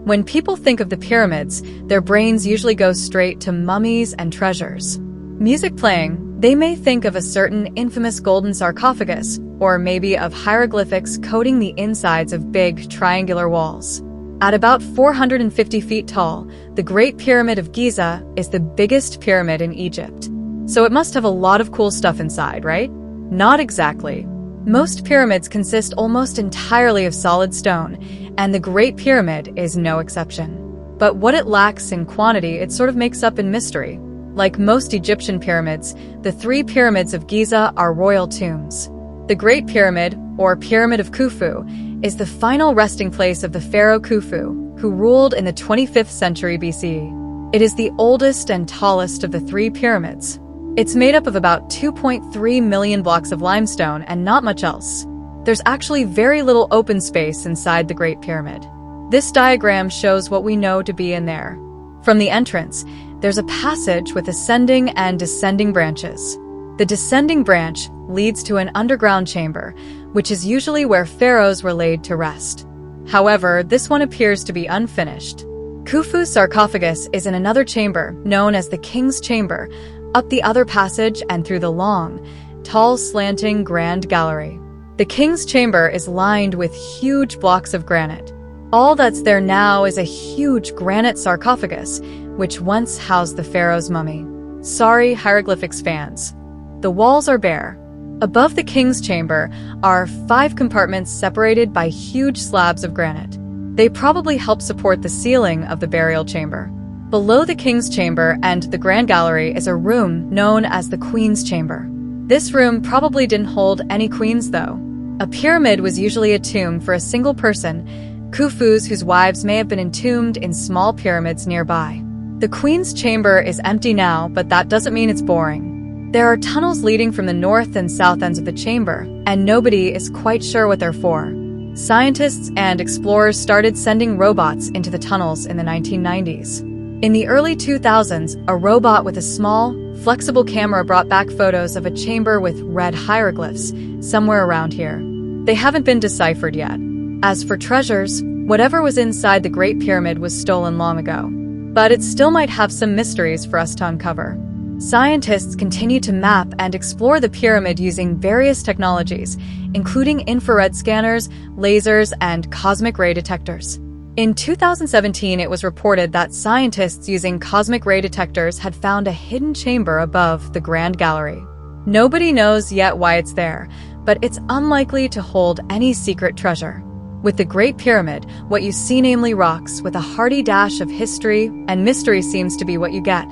When people think of the pyramids, their brains usually go straight to mummies and treasures. Music playing, they may think of a certain infamous golden sarcophagus, or maybe of hieroglyphics coating the insides of big, triangular walls. At about 450 feet tall, the Great Pyramid of Giza is the biggest pyramid in Egypt. So it must have a lot of cool stuff inside, right? Not exactly. Most pyramids consist almost entirely of solid stone, and the Great Pyramid is no exception. But what it lacks in quantity, it sort of makes up in mystery. Like most Egyptian pyramids, the 3 pyramids of Giza are royal tombs. The Great Pyramid, or Pyramid of Khufu, is the final resting place of the pharaoh Khufu, who ruled in the 25th century BCE. It is the oldest and tallest of the 3 pyramids. It's made up of about 2.3 million blocks of limestone and not much else. There's actually very little open space inside the Great Pyramid. This diagram shows what we know to be in there. From the entrance, there's a passage with ascending and descending branches. The descending branch leads to an underground chamber, which is usually where pharaohs were laid to rest. However, this one appears to be unfinished. Khufu's sarcophagus is in another chamber, known as the King's Chamber, up the other passage and through the long, tall, slanting Grand Gallery. The King's Chamber is lined with huge blocks of granite. All that's there now is a huge granite sarcophagus, which once housed the pharaoh's mummy. Sorry, hieroglyphics fans. The walls are bare. Above the King's Chamber are 5 compartments separated by huge slabs of granite. They probably help support the ceiling of the burial chamber. Below the King's Chamber and the Grand Gallery is a room known as the Queen's Chamber. This room probably didn't hold any queens, though. A pyramid was usually a tomb for a single person, Khufu's whose wives may have been entombed in small pyramids nearby. The Queen's Chamber is empty now, but that doesn't mean it's boring. There are tunnels leading from the north and south ends of the chamber, and nobody is quite sure what they're for. Scientists and explorers started sending robots into the tunnels in the 1990s. In the early 2000s, a robot with a small, flexible camera brought back photos of a chamber with red hieroglyphs somewhere around here. They haven't been deciphered yet. As for treasures, whatever was inside the Great Pyramid was stolen long ago. But it still might have some mysteries for us to uncover. Scientists continue to map and explore the pyramid using various technologies, including infrared scanners, lasers, and cosmic ray detectors. In 2017, it was reported that scientists using cosmic ray detectors had found a hidden chamber above the Grand Gallery. Nobody knows yet why it's there, but it's unlikely to hold any secret treasure. With the Great Pyramid, what you see namely rocks with a hearty dash of history, and mystery seems to be what you get.